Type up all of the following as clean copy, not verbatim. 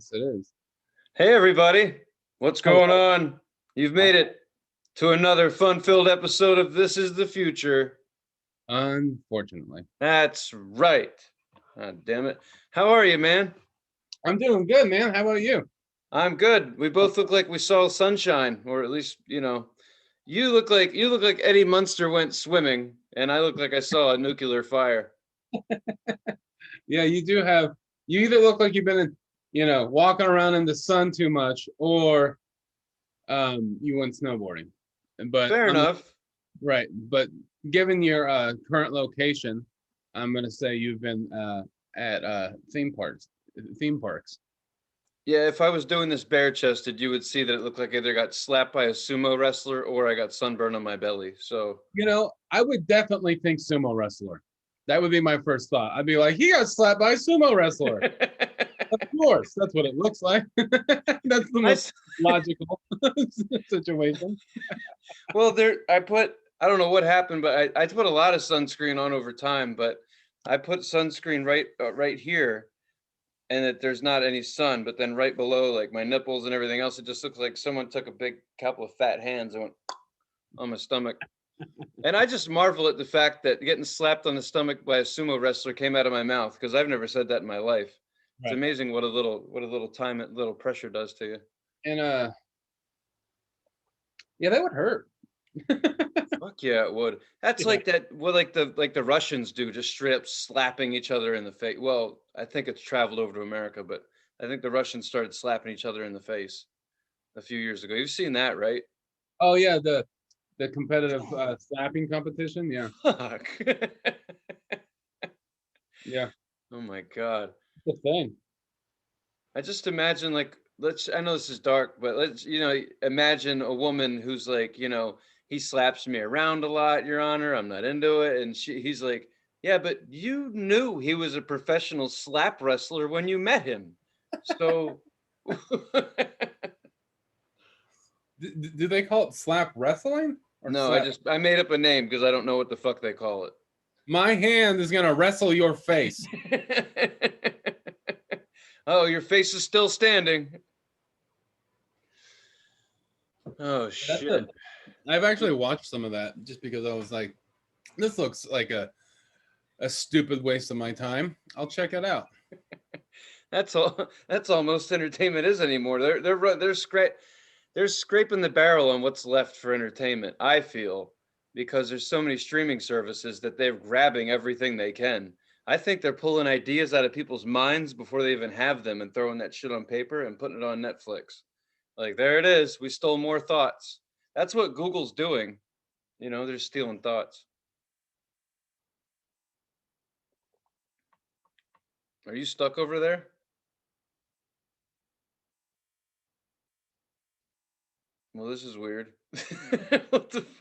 Yes, it is. Hey, everybody. What's going on? You've made it to another fun-filled episode of This is the Future. Unfortunately. That's right. God damn it. How are you, man? I'm doing good, man. How about you? I'm good. We both look like we saw sunshine, or at least, you look like Eddie Munster went swimming, and I look like I saw a nuclear fire. Yeah, you either look like you've been, walking around in the sun too much, or you went snowboarding. But Fair enough. Right. But given your current location, I'm going to say you've been at theme parks. Yeah, if I was doing this bare-chested, you would see that it looked like I either got slapped by a sumo wrestler or I got sunburn on my belly. So, I would definitely think sumo wrestler. That would be my first thought. I'd be like, he got slapped by a sumo wrestler. Of course, that's what it looks like. That's the most logical situation. Well, I don't know what happened, but I put a lot of sunscreen on over time, but I put sunscreen right here, and that there's not any sun, but then right below, like my nipples and everything else, it just looks like someone took a big couple of fat hands and went on my stomach. And I just marvel at the fact that getting slapped on the stomach by a sumo wrestler came out of my mouth, because I've never said that in my life. It's amazing what a little pressure does to you. And yeah, that would hurt. Fuck yeah, it would. That's like that. What like the Russians do, just straight up slapping each other in the face. Well, I think it's traveled over to America, but I think the Russians started slapping each other in the face a few years ago. You've seen that, right? Oh yeah, the competitive slapping competition. Yeah. Fuck. Yeah. Oh my God. The thing. I just imagine I know this is dark, but let's imagine a woman who's like, he slaps me around a lot, Your Honor. I'm not into it. And he's like, yeah, but you knew he was a professional slap wrestler when you met him. So do they call it slap wrestling? No, I made up a name because I don't know what the fuck they call it. My hand is gonna wrestle your face. Oh, your face is still standing. Oh shit. I've actually watched some of that just because I was like, this looks like a stupid waste of my time. I'll check it out. That's all most entertainment is anymore. They're scraping the barrel on what's left for entertainment, I feel, because there's so many streaming services that they're grabbing everything they can. I think they're pulling ideas out of people's minds before they even have them and throwing that shit on paper and putting it on Netflix. Like, there it is. We stole more thoughts. That's what Google's doing. They're stealing thoughts. Are you stuck over there? Well, this is weird. What the fuck?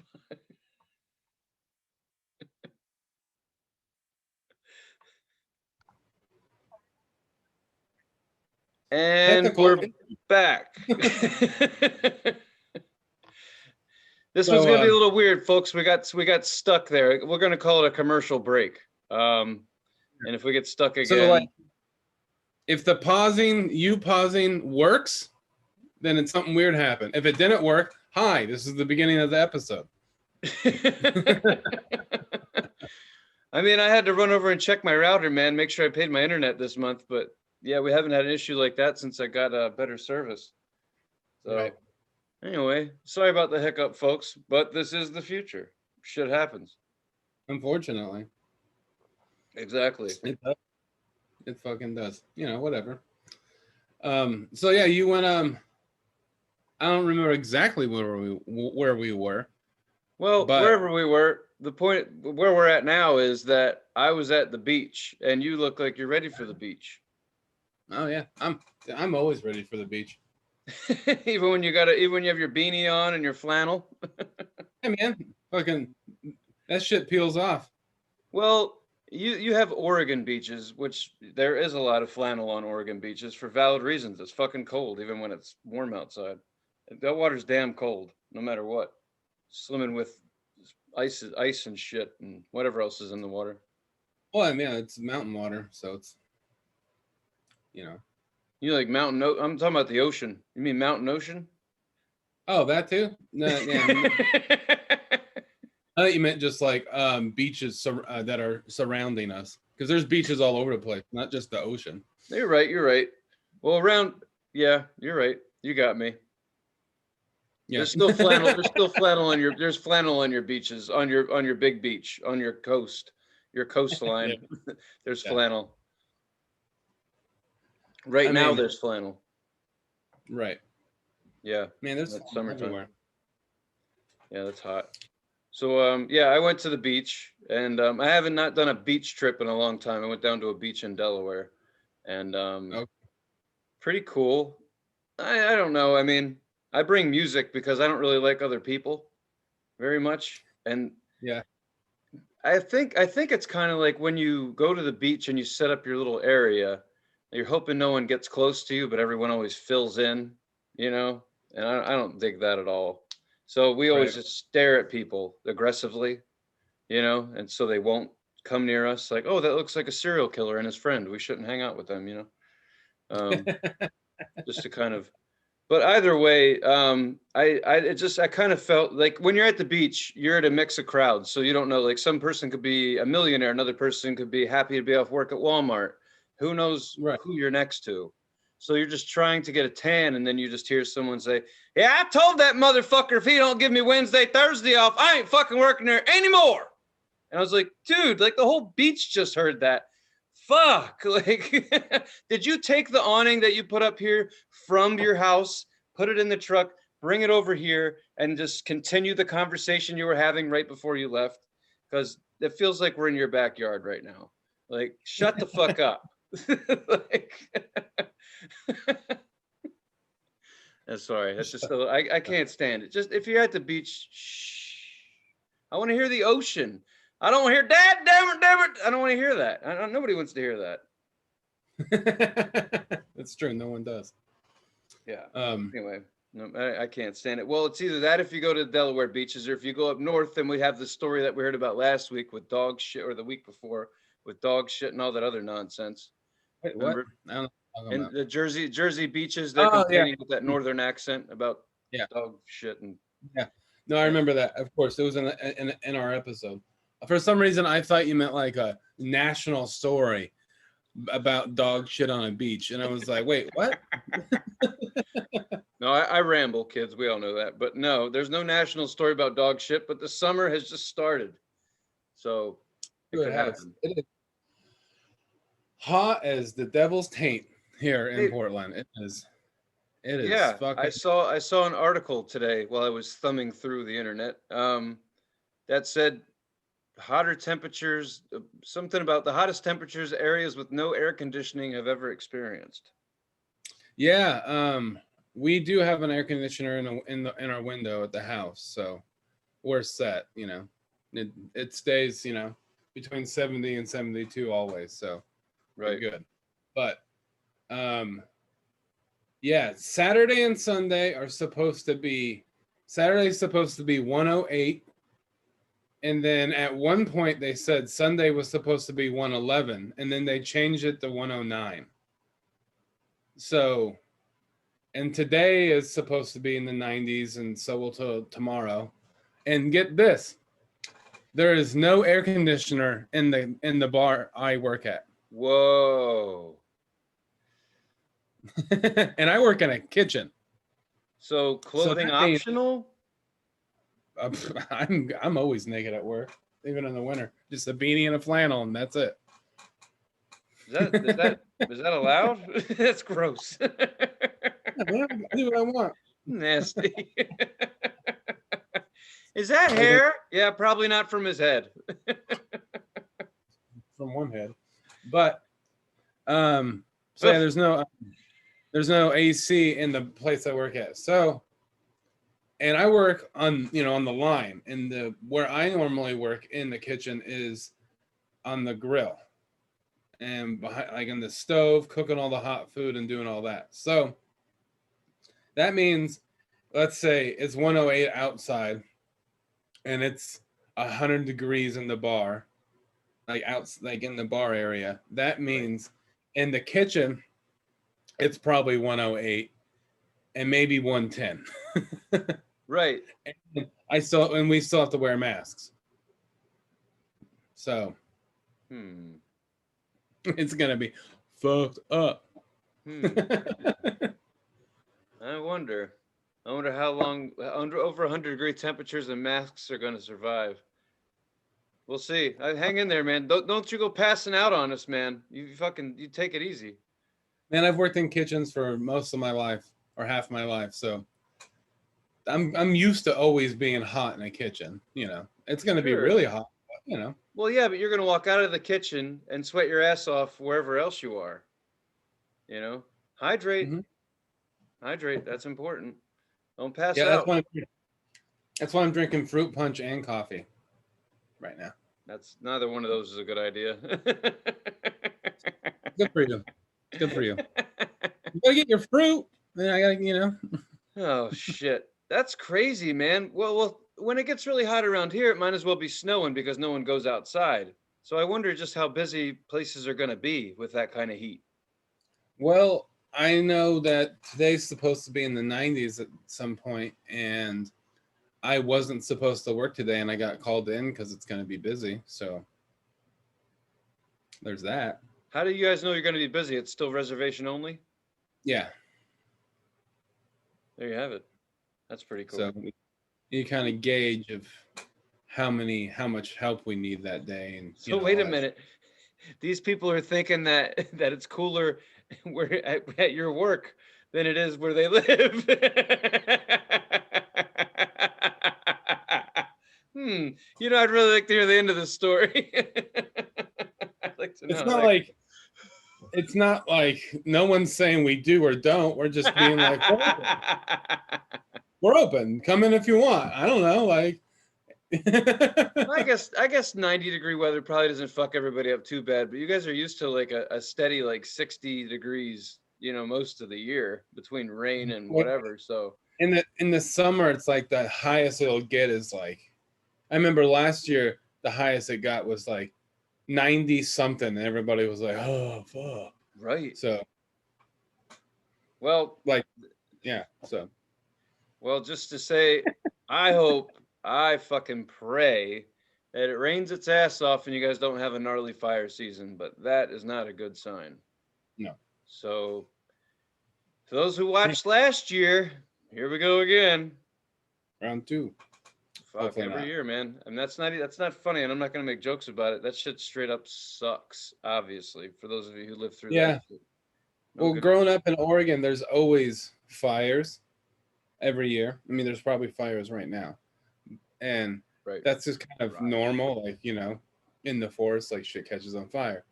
And we're back. This one's gonna be a little weird, folks. We got stuck there. We're gonna call it a commercial break. And if we get stuck again, so like, if the pausing works, then it's something weird happened. If it didn't work, hi, this is the beginning of the episode. I mean, I had to run over and check my router, man, make sure I paid my internet this month, but yeah, we haven't had an issue like that since I got a better service. So Anyway, sorry about the hiccup, folks, but this is the future. Shit happens. Unfortunately. Exactly. It does. It fucking does. Whatever. So yeah, you went I don't remember exactly where we were. Well, wherever we were, the point where we're at now is that I was at the beach and you look like you're ready for the beach. Oh yeah, I'm always ready for the beach. even when you have your beanie on and your flannel. Hey man, fucking that shit peels off. Well, you have Oregon beaches, which there is a lot of flannel on Oregon beaches for valid reasons. It's fucking cold even when it's warm outside. That water's damn cold, no matter what. Swimming with ice and shit and whatever else is in the water. Well, I mean, it's mountain water, so it's You like mountain? I'm talking about the ocean. You mean mountain ocean? Oh, that too? No, yeah. I thought you meant just like beaches that are surrounding us, because there's beaches all over the place, not just the ocean. You're right. You're right. Well, yeah, you're right. You got me. Yeah. There's still flannel. There's still flannel on your. There's flannel on your beaches, on your big beach, on your coastline. Yeah. There's Yeah. flannel. Right I now, mean, there's flannel. right. Yeah, Man, there's that's flannel summertime. everywhere. Yeah, that's hot. So yeah, I went to the beach, and I haven't not done a beach trip in a long time. I went down to a beach in Delaware, and Okay. pretty cool. I don't know. I mean, I bring music because I don't really like other people very much, and Yeah. I think it's kind of like when you go to the beach and you set up your little area, you're hoping no one gets close to you, but everyone always fills in, you know? And I don't dig that at all. So we always Right. just stare at people aggressively, you know, and so they won't come near us like, oh, that looks like a serial killer and his friend. We shouldn't hang out with them, you know? Just to kind of, but either way, I kind of felt like when you're at the beach, you're at a mix of crowds. So you don't know, like some person could be a millionaire, another person could be happy to be off work at Walmart. Who knows Right. who you're next to? So you're just trying to get a tan, and then you just hear someone say, "Yeah, I told that motherfucker if he don't give me Wednesday, Thursday off, I ain't fucking working there anymore." And I was like, dude, like the whole beach just heard that. Fuck. Like, did you take the awning that you put up here from your house, put it in the truck, bring it over here, and just continue the conversation you were having right before you left? Because it feels like we're in your backyard right now. Like, shut the fuck up. Like, sorry, that's just I can't stand it. Just if you're at the beach, shh. I want to hear the ocean. I don't want to hear Dad, damn it. I don't want to hear that. Nobody wants to hear that. That's true. No one does. Yeah. Anyway, no, I can't stand it. Well, it's either that if you go to the Delaware beaches, or if you go up north, then we have the story that we heard about last week with dog shit, or the week before with dog shit and all that other nonsense. Wait, remember? What? I don't know and about. the Jersey beaches, they're complaining with that northern accent about dog shit and No, I remember that. Of course, it was in our episode. For some reason, I thought you meant like a national story about dog shit on a beach, and I was like, wait, what? No, I ramble, kids. We all know that. But no, there's no national story about dog shit. But the summer has just started, so it could happen. It is hot as the devil's taint here in Portland. It is. It is. Yeah, fucking... I saw an article today while I was thumbing through the internet. That said hotter temperatures, something about the hottest temperatures areas with no air conditioning have ever experienced. Yeah, we do have an air conditioner in our window at the house, so we're set. You know, it stays between 70 and 72 always, so right, good. But yeah, Saturday and Sunday are supposed to be. Saturday's supposed to be 108. And then at one point they said Sunday was supposed to be 111, and then they changed it to 109. So, and today is supposed to be in the 90s, and so will till tomorrow. And get this, there is no air conditioner in the bar I work at. Whoa. And I work in a kitchen. So clothing optional? I'm always naked at work, even in the winter. Just a beanie and a flannel, and that's it. Is that allowed? That's gross. Yeah, I do what I want. Nasty. Is that hair? Yeah, probably not from his head. From one head, but so yeah, there's no AC in the place I work at. So. And I work on the line, and where I normally work in the kitchen is on the grill and behind, like in the stove, cooking all the hot food and doing all that. So that means, let's say it's 108 outside and it's 100 degrees in the bar, like in the bar area. That means in the kitchen, it's probably 108 and maybe 110. Right. And we still have to wear masks. So it's gonna be fucked up. I wonder how long under over 100-degree temperatures and masks are going to survive. We'll see. Hang in there, man. Don't you go passing out on us, man. You take it easy. Man, I've worked in kitchens for most of my life or half my life, so I'm used to always being hot in a kitchen. You know, it's gonna be really hot, but, you know. Well, yeah, but you're gonna walk out of the kitchen and sweat your ass off wherever else you are. You know, hydrate. Hydrate. That's important. Don't pass out. That's why I'm drinking fruit punch and coffee right now. That's neither one of those is a good idea. Good for you. Good for you. You gotta get your fruit. Then I gotta, you know. Oh shit. That's crazy, man. Well, when it gets really hot around here, it might as well be snowing because no one goes outside. So I wonder just how busy places are gonna be with that kind of heat. Well, I know that today's supposed to be in the 90s at some point, and I wasn't supposed to work today, and I got called in because it's going to be busy. So there's that. How do you guys know you're going to be busy? It's still reservation only? Yeah. There you have it. That's pretty cool. So you kind of gauge of how much help we need that day. And so wait a minute. These people are thinking that it's cooler where at your work than it is where they live. You know, I'd really like to hear the end of the story. I'd like to know. It's not like no one's saying we do or don't. We're just being like, we're open. Come in if you want. I don't know, like. I guess 90-degree weather probably doesn't fuck everybody up too bad, but you guys are used to like a steady like 60 degrees, you know, most of the year between rain and whatever. So in the summer, it's like the highest it'll get is like, I remember last year the highest it got was like 90 something, and everybody was like, oh fuck. Right. So well, like, yeah. So well, just to say, I fucking pray that it rains its ass off and you guys don't have a gnarly fire season, but that is not a good sign. No. So for those who watched last year, here we go again. Round 2. Fuck, every year, man. I mean, that's not funny, and I'm not gonna make jokes about it. That shit straight up sucks, obviously, for those of you who live through that shit. Well, growing up in Oregon, there's always fires every year. I mean, there's probably fires right now. And that's just kind of normal, like, you know, in the forest, like shit catches on fire.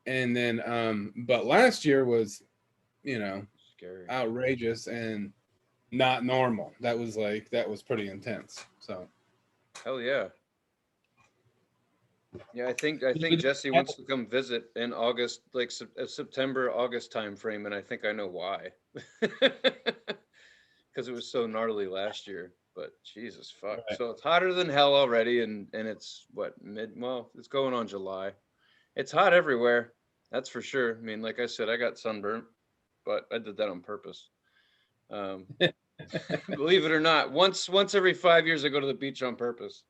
And then but last year was, you know, scary, outrageous, and not normal. That was pretty intense. So hell yeah. Yeah, I think Jesse wants to come visit in August, like September, August time frame, and I think I know why. Because it was so gnarly last year. But Jesus fuck. Right. So it's hotter than hell already, and it's what, it's going on July. It's hot everywhere. That's for sure. I mean, like I said, I got sunburnt, but I did that on purpose. Believe it or not, once every 5 years I go to the beach on purpose.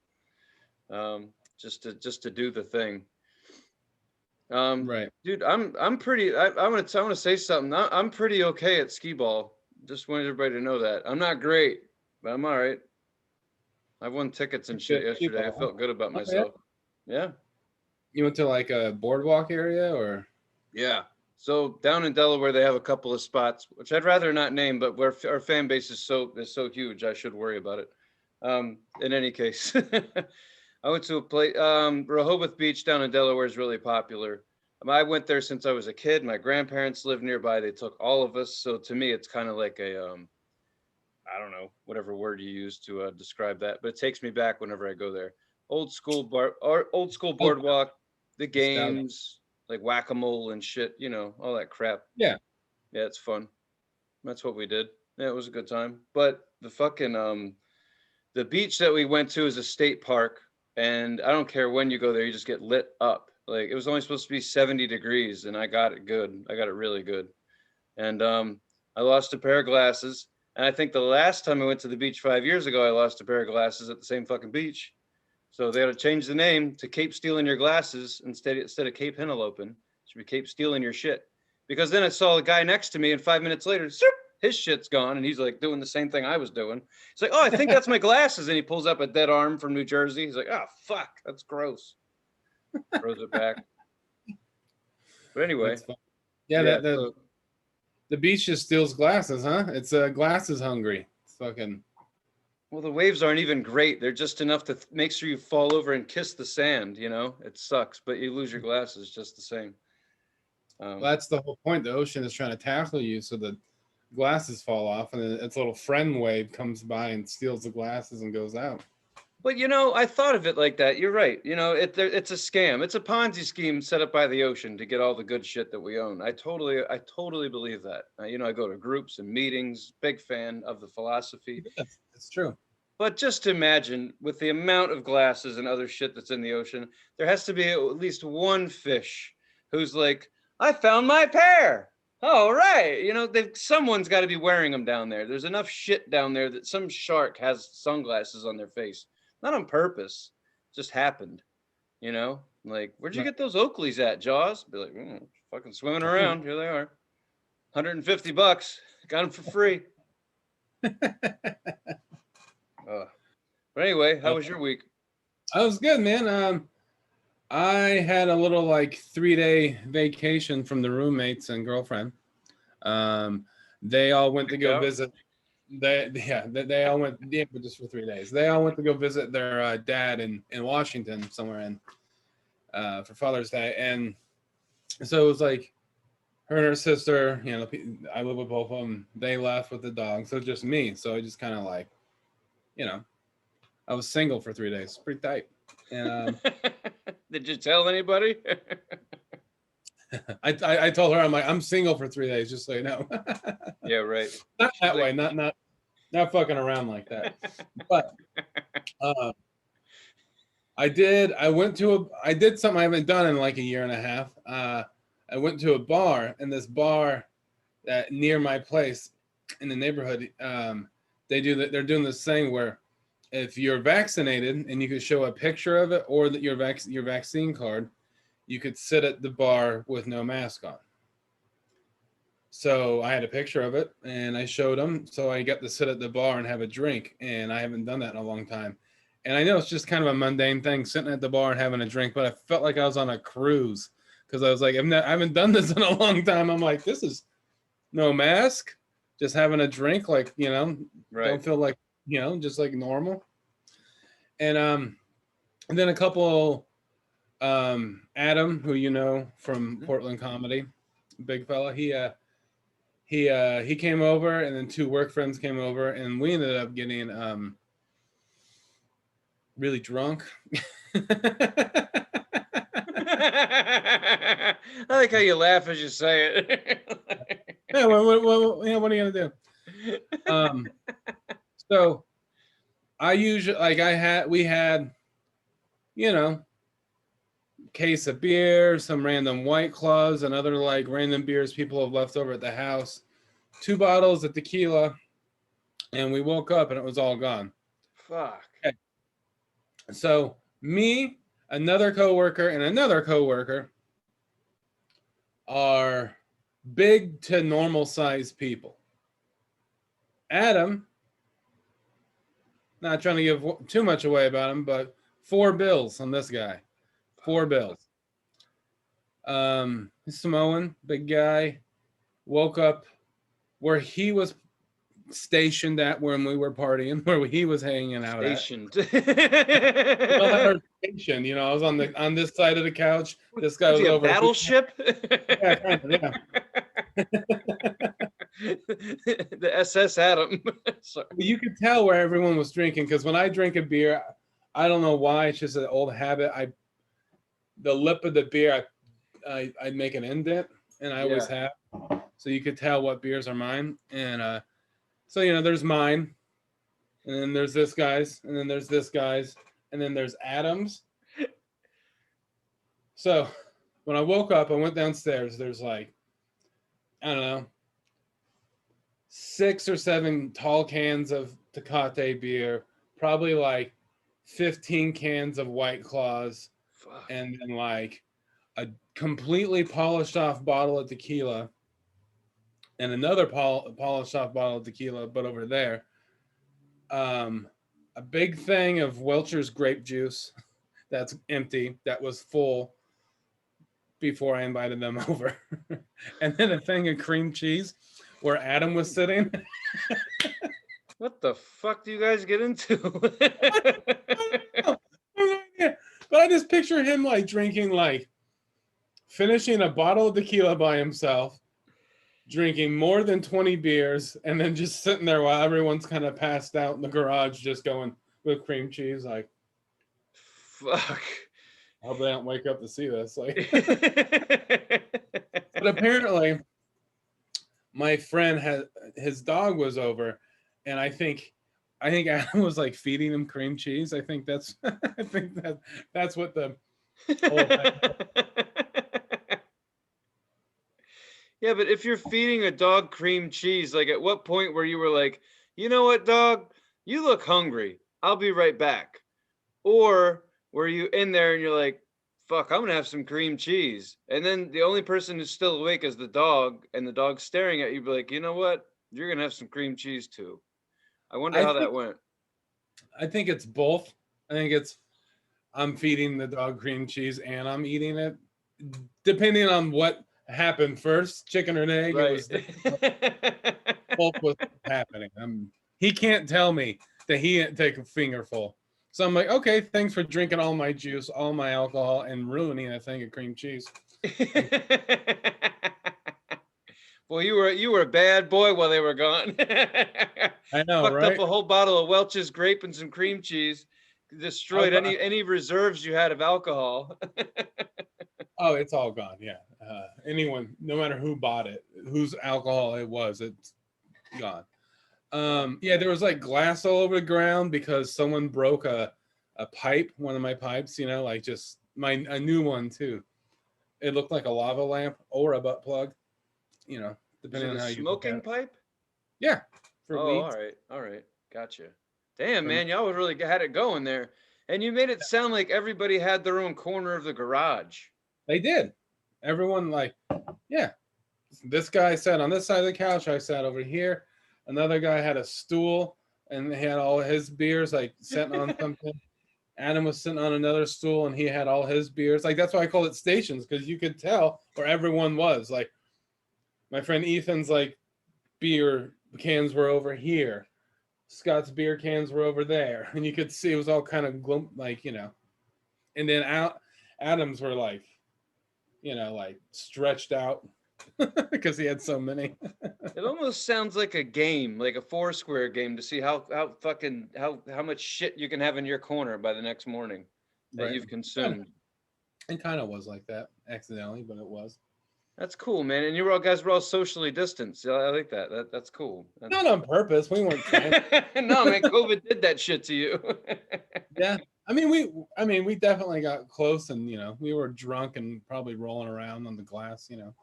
Just to do the thing. Right. Dude, I'm pretty I want to say something. I'm pretty okay at skee ball. Just wanted everybody to know that. I'm not great, but I'm all right. I won tickets and shit yesterday. I felt good about myself. Yeah. You went to like a boardwalk area, or? Yeah. So down in Delaware, they have a couple of spots, which I'd rather not name, but where our fan base is so huge, I should worry about it. In any case, I went to a place, Rehoboth Beach down in Delaware is really popular. I went there since I was a kid. My grandparents lived nearby. They took all of us. So to me, it's kind of like a, I don't know, whatever word you use to describe that, but it takes me back whenever I go there. Old school boardwalk, the games, like whack-a-mole and shit, you know, all that crap. Yeah. Yeah, it's fun. That's what we did. Yeah, it was a good time. But the fucking, the beach that we went to is a state park, and I don't care when you go there, you just get lit up. Like, it was only supposed to be 70 degrees, and I got it good. I got it really good. And I lost a pair of glasses. And I think the last time I went to the beach 5 years ago, I lost a pair of glasses at the same fucking beach. So they had to change the name to Cape Stealing Your Glasses instead of Cape Henelopin. It should be Cape Stealing Your Shit. Because then I saw a guy next to me, and 5 minutes later, his shit's gone, and he's like doing the same thing I was doing. He's like, "Oh, I think that's my glasses," and he pulls up a dead arm from New Jersey. He's like, "Oh, fuck, that's gross." Throws it back. But anyway, yeah, yeah. The beach just steals glasses, huh? It's glasses hungry. It's fucking. Well, the waves aren't even great. They're just enough to make sure you fall over and kiss the sand. You know, it sucks, but you lose your glasses just the same. Well, that's the whole point. The ocean is trying to tackle you, so the glasses fall off, and then its little friend wave comes by and steals the glasses and goes out. But you know, I thought of it like that. You're right. You know, it's a scam. It's a Ponzi scheme set up by the ocean to get all the good shit that we own. I totally believe that. You know, I go to groups and meetings. Big fan of the philosophy. Yeah, it's true. But just imagine, with the amount of glasses and other shit that's in the ocean, there has to be at least one fish who's like, "I found my pair. Oh, right." You know, someone's got to be wearing them down there. There's enough shit down there that some shark has sunglasses on their face. Not on purpose, just happened. You know, like, "Where'd you get those Oakleys at, Jaws?" Be like, "Fucking swimming around. Here they are. $150. Got them for free." But anyway, how was your week? That was good, man. I had a little like 3-day vacation from the roommates and girlfriend. They all went to go visit. They all went, but just for 3 days. They all went to go visit their dad in Washington somewhere for Father's Day, and so it was like her and her sister. You know, I live with both of them. They left with the dog, so just me. So I just kind of like, you know, I was single for 3 days. Pretty tight. And did you tell anybody? I told her, I'm like, I'm single for 3 days, just so you know. Yeah, right. Not that way, not fucking around like that. But I did something I haven't done in like a year and a half. I went to a bar, and this bar that near my place in the neighborhood, they're doing this thing where if you're vaccinated and you could show a picture of it or that your vaccine card, you could sit at the bar with no mask on. So I had a picture of it and I showed them. So I got to sit at the bar and have a drink, and I haven't done that in a long time. And I know it's just kind of a mundane thing, sitting at the bar and having a drink, but I felt like I was on a cruise because I was like, I haven't done this in a long time. I'm like, this is no mask, just having a drink, like, you know, right. Don't feel like, you know, just like normal. And then a couple, Adam, who you know from Portland comedy, big fella, he came over, and then 2 work friends came over, and we ended up getting really drunk. I like how you laugh as you say it. Yeah, what are you gonna do? So I usually we had, you know, case of beer, some random White Claws, and other like random beers people have left over at the house, 2 bottles of tequila, and we woke up and it was all gone. Fuck. Okay. So me, another coworker, and another coworker are big to normal sized people. Adam, not trying to give too much away about him, but 4 bills on this guy. 4 bills. Samoan, big guy, woke up where he was stationed at when we were partying, where he was hanging out stationed. Station, you know, I was on this side of the couch. This guy was over. Battleship. Yeah, kind of, yeah. The SS Adam. You could tell where everyone was drinking, because when I drink a beer, I don't know why, it's just an old habit. The lip of the beer, I'd make an indent, and I always have. So you could tell what beers are mine. And so, you know, there's mine, and then there's this guy's, and then there's this guy's, and then there's Adam's. So when I woke up, I went downstairs. There's like, I don't know, 6 or 7 tall cans of Tecate beer, probably like 15 cans of White Claws, Fuck. and then like a completely polished off bottle of tequila, and another polished off bottle of tequila, but over there, a big thing of Welch's grape juice that's empty, that was full before I invited them over, and then a thing of cream cheese where Adam was sitting. What the fuck do you guys get into? But I just picture him like drinking, like finishing a bottle of tequila by himself, drinking more than 20 beers, and then just sitting there while everyone's kind of passed out in the garage, just going with cream cheese. Like, Fuck. I hope they don't wake up to see this. Like, but apparently, my friend had his dog was over, and I think Adam was like feeding him cream cheese. I think that's that's what the whole thing. Yeah, but if you're feeding a dog cream cheese, like at what point where you were like, you know what, dog, you look hungry, I'll be right back? Or were you in there and you're like, fuck, I'm gonna have some cream cheese, and then the only person who's still awake is the dog, and the dog's staring at you, be like, you know what, you're gonna have some cream cheese too. I wonder how that went. I think it's both. I think it's I'm feeding the dog cream cheese and I'm eating it, depending on what happened first, chicken or an egg. Right. It was both was happening. He can't tell me that he didn't take a fingerful. So I'm like, okay, thanks for drinking all my juice, all my alcohol, and ruining a thing of cream cheese. Well, you were a bad boy while they were gone. I know, Fucked right? up a whole bottle of Welch's grape and some cream cheese. Destroyed any reserves you had of alcohol. Oh, it's all gone. Yeah. Anyone, no matter who bought it, whose alcohol it was, it's gone. Yeah, there was like glass all over the ground because someone broke a pipe, one of my pipes, you know, like just a new one too. It looked like a lava lamp or a butt plug, you know, depending on how you look at it. Smoking pipe? Yeah. For weeds. All right. Gotcha. Damn, man, y'all really had it going there. And you made it sound like everybody had their own corner of the garage. They did. Everyone like, yeah. This guy sat on this side of the couch. I sat over here. Another guy had a stool and he had all his beers like sitting on something. Adam was sitting on another stool and he had all his beers. Like that's why I call it stations, because you could tell where everyone was. Like my friend Ethan's like beer cans were over here. Scott's beer cans were over there. And you could see it was all kind of like, you know. And then Adam's were like, you know, like stretched out because he had so many. It almost sounds like a game, like a Foursquare game, to see how much shit you can have in your corner by the next morning that you've consumed. It kind of was like that accidentally, but it was. That's cool, man. And you guys were all socially distanced. I like that. That's cool. Not on purpose. We weren't trying. No, man, COVID did that shit to you. Yeah. I mean, we definitely got close, and you know, we were drunk and probably rolling around on the glass, you know.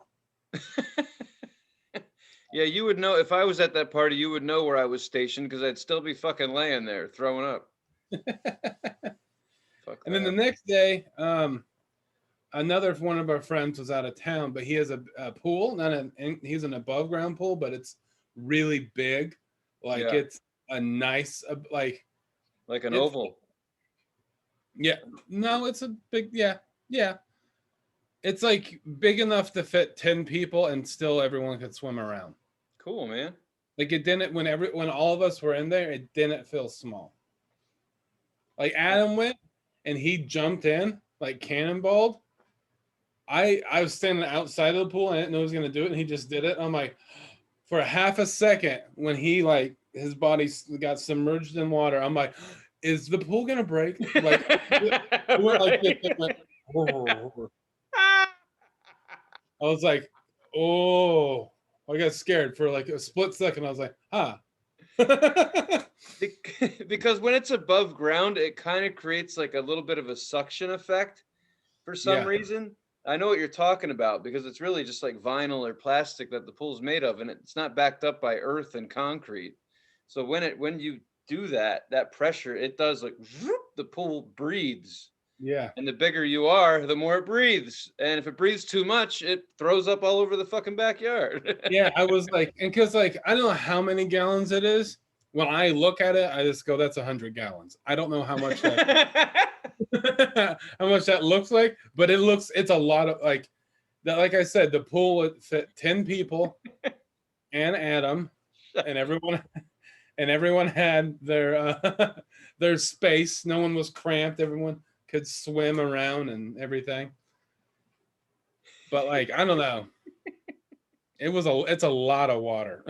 Yeah, you would know if I was at that party. You would know where I was stationed because I'd still be fucking laying there throwing up. And then the next day, another one of our friends was out of town, but he has a pool. He's an above ground pool, but it's really big. Like it's a nice like an oval. Yeah. No, it's a big, yeah. It's like big enough to fit 10 people and still everyone could swim around. Cool, man. Like it didn't, when all of us were in there, it didn't feel small. Like Adam went and he jumped in like cannonballed. I was standing outside of the pool and I didn't know he was going to do it. And he just did it. I'm like, for a half a second when he like, his body got submerged in water, I'm like, is the pool going to break? Like, it went like this. It went, I was like, oh, I got scared for like a split second. I was like, because when it's above ground, it kind of creates like a little bit of a suction effect for some reason. I know what you're talking about because it's really just like vinyl or plastic that the pool's made of, and it's not backed up by earth and concrete. So when you do that pressure, it does like zoop, the pool breathes. Yeah. And the bigger you are, the more it breathes. And if it breathes too much, it throws up all over the fucking backyard. Yeah, I was like, and because like I don't know how many gallons it is. When I look at it, I just go, "That's 100 gallons." I don't know how much that how much that looks like, but it's a lot of like that. Like I said, the pool would fit 10 people and Adam, and everyone had their space. No one was cramped. Everyone could swim around and everything. But like I don't know. It's a lot of water.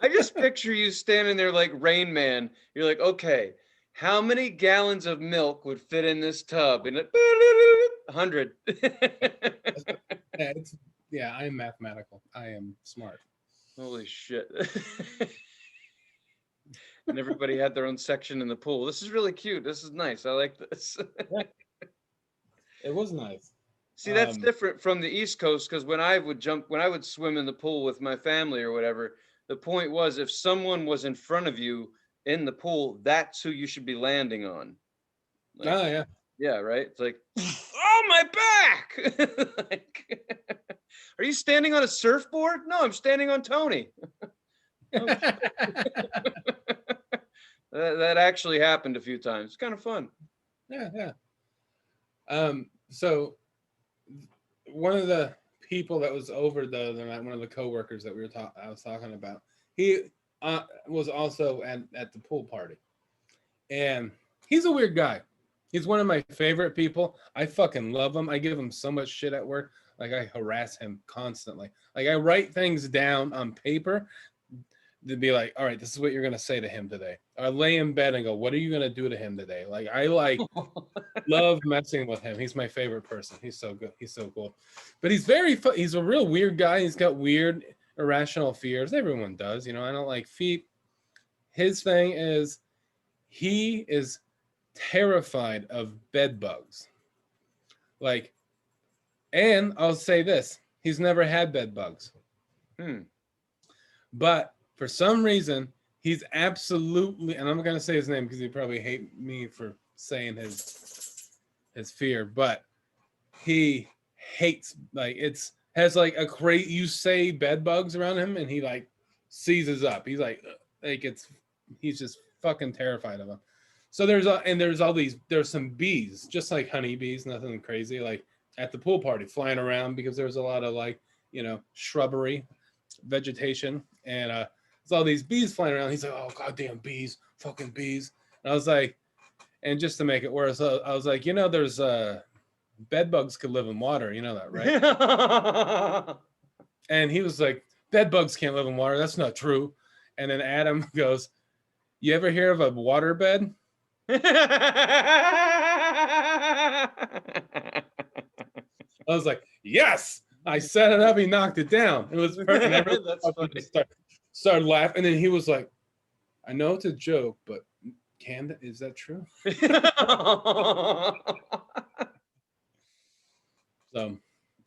I just picture you standing there like Rain Man. You're like, okay, how many gallons of milk would fit in this tub? And it, 100. Yeah, I am mathematical. I am smart. Holy shit. And everybody had their own section in the pool. This is really cute. This is nice. I like this. It was nice. See, that's different from the East Coast because when I would swim in the pool with my family or whatever, the point was if someone was in front of you in the pool, that's who you should be landing on. Like, Oh yeah. yeah, right? It's like, oh, my back. Like, are you standing on a surfboard? No, I'm standing on Tony. That actually happened a few times. It's kind of fun. Yeah. So one of the people that was over the other night, one of the coworkers that I was talking about, he was also at the pool party, and he's a weird guy. He's one of my favorite people. I fucking love him. I give him so much shit at work. Like I harass him constantly. Like I write things down on paper to be like, all right, this is what you're gonna say to him today. I lay in bed and go, what are you gonna do to him today? Like I love messing with him. He's my favorite person. He's so good. He's so cool. But he's he's a real weird guy. He's got weird irrational fears. Everyone does, you know. I don't like feet. His thing is he is terrified of bed bugs. Like, and I'll say this, he's never had bed bugs. But for some reason, he's absolutely, and I'm going to say his name because he probably hate me for saying his fear, but he hates, like, has like a crazy, you say bed bugs around him and he like seizes up. He's like he's just fucking terrified of them. So there's some bees, just like honeybees, nothing crazy, like at the pool party flying around because there's a lot of like, you know, shrubbery, vegetation, and there's all these bees flying around. He's like, oh, goddamn bees, fucking bees. And I was like, and just to make it worse, I was like, you know, there's bed bugs could live in water. You know that, right? And he was like, bed bugs can't live in water. That's not true. And then Adam goes, you ever hear of a water bed? I was like, yes. I set it up. He knocked it down. It was perfect. That's funny. Started laughing, and then he was like, "I know it's a joke, but is that true?" So,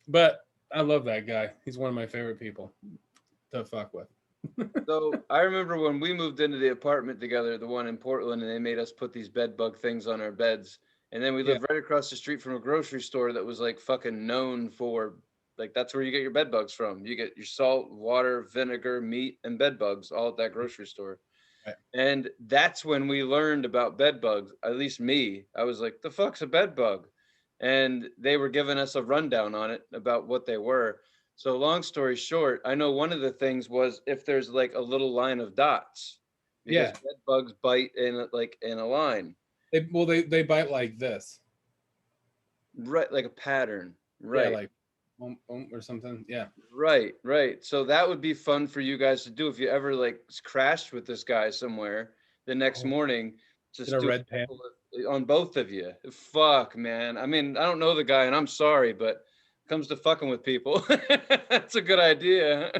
but I love that guy. He's one of my favorite people to fuck with. So I remember when we moved into the apartment together, the one in Portland, and they made us put these bed bug things on our beds. And then we lived right across the street from a grocery store that was like fucking known for, like, that's where you get your bed bugs from. You get your salt, water, vinegar, meat, and bed bugs all at that grocery store. Right. And that's when we learned about bed bugs, at least me. I was like, the fuck's a bed bug? And they were giving us a rundown on it about what they were. So long story short, I know one of the things was if there's like a little line of dots, because bed bugs bite in a line. They bite like this, right? Like a pattern, right? Yeah, like or something. Yeah, right. So that would be fun for you guys to do if you ever like crashed with this guy somewhere the next morning. Just do red pen on both of you. Fuck, man. I mean, I don't know the guy, and I'm sorry, but comes to fucking with people, that's a good idea.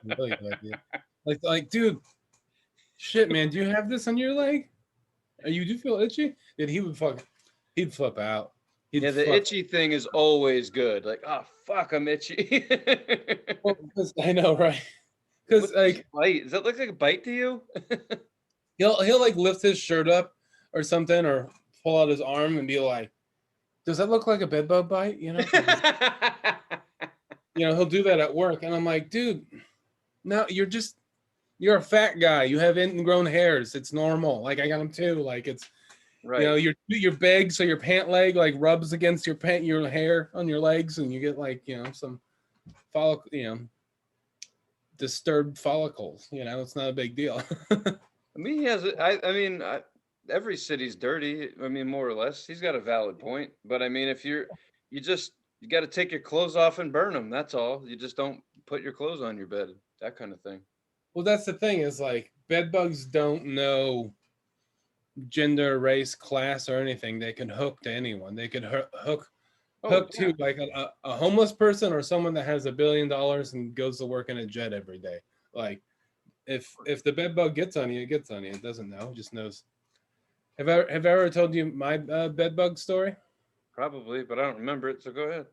Really good idea. Like, dude, shit, man, do you have this on your leg? You do feel itchy? And he'd flip out. He'd Yeah, the fuck. itchy thing is always good. Like, oh fuck, I'm itchy. Well, 'cause I know, right? Because What's this like bite? Does that look like a bite to you? he'll like lift his shirt up or something, or pull out his arm and be like, "Does that look like a bed bug bite?" You know, because he'll do that at work, and I'm like, dude, no, you're a fat guy. You have ingrown hairs. It's normal. Like I got them too. Like it's Right. you're big, so your pant leg like rubs against your hair on your legs, and you get like some follicle, disturbed follicles. It's not a big deal. I mean, he has. Every city's dirty. I mean, more or less. He's got a valid point. But I mean, if you just you got to take your clothes off and burn them. That's all. You just don't put your clothes on your bed. That kind of thing. Well, that's the thing is like bed bugs don't know gender, race, class, or anything. They can hook to anyone. They can hook Oh hook yeah. to like a homeless person or someone that has $1 billion and goes to work in a jet every day. Like if the bed bug gets on you, it gets on you. It doesn't know. It just knows. Have I ever told you my bed bug story? Probably, but I don't remember it. So go ahead.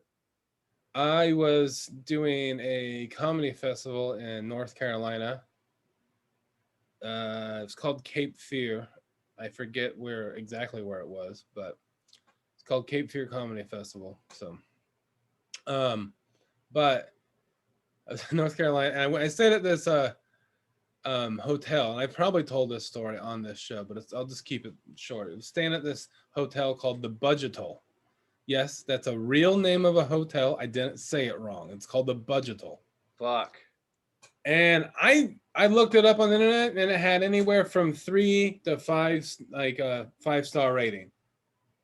I was doing a comedy festival in North Carolina. It's called Cape Fear. I forget exactly where it was, but it's called Cape Fear Comedy Festival. So, but I was in North Carolina, and I stayed at this hotel, and I probably told this story on this show, but I'll just keep it short. I was staying at this hotel called the Budgetal. Yes, that's a real name of a hotel. I didn't say it wrong. It's called the Budgetal. Fuck. And I looked it up on the internet, and it had anywhere from 3 to 5, like 5-star rating.